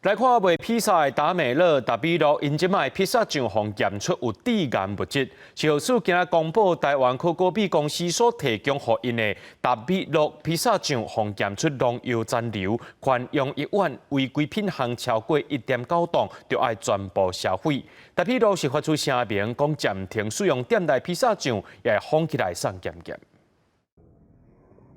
来看卖披萨的达美乐、达比乐，因即卖披萨酱方检出有致癌物质。消委会今日公布，台湾可果比公司所提供给因的达比乐披萨酱方检出农药残留，款用1万，违规品项超过1.9吨，就要全部销毁。达比乐是发出声明，讲暂停使用店内披萨酱，也封起来送检验。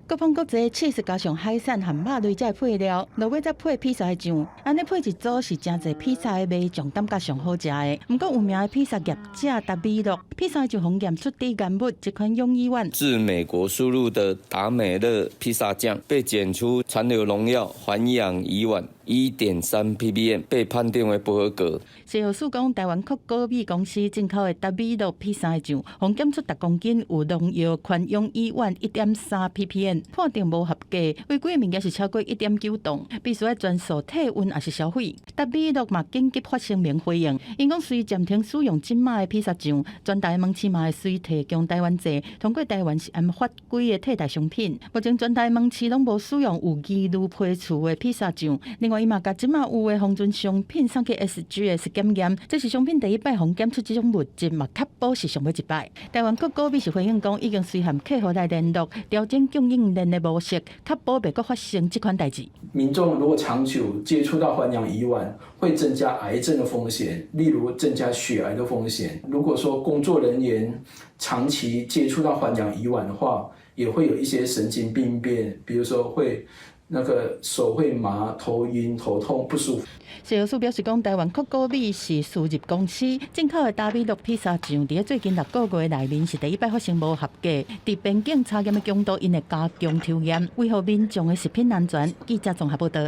各方各节cheese加上海产和肉类才配料，落尾再配披萨的酱，安尼配一组是真侪披萨的味酱感觉上好食的。不过有名的披萨业者达美乐披萨就封验出致癌物，这款用1万。自美国输入的达美乐披萨酱被检出残留农药环氧乙烷1.3 ppm， 被判定为不合格。消委会讲，台湾可果比公司进口的达美乐披萨的酱，封检出10公斤有农药环氧乙烷1.3 ppm。判定无合格，违规物件是超过1.9吨，必须要全数退运也是销毁。达美乐嘛紧急发声明回应，因讲虽暂停使用即卖的披萨酱，全台门市嘛会随提供台湾制，通过台湾是按法规的替代商品。目前全台门市拢无使用有疑虑批次的披萨酱。另外，伊嘛甲即卖有的封存商品送去 SGS 检验，这是商品第一摆封检出这种物质，嘛确保是上尾一摆。台湾可果比是回应讲，已经随和客户来联络，调整供应链的模式，确保袂阁发生这款代志。民众如果长久接触到环氧乙烷，会增加癌症的风险，例如增加血癌的风险。如果说工作人员长期接触到环氧乙烷的话，也会有一些神经病变，比如说会手会麻、头晕、头痛、不舒服。消委会表示讲，台湾可果美是输入公司进口的达美乐披萨酱，伫最近6个月内面是第一摆发生无合格，伫边境查验的强度因会加强抽验，维护民众的食品安全。记者综合报道。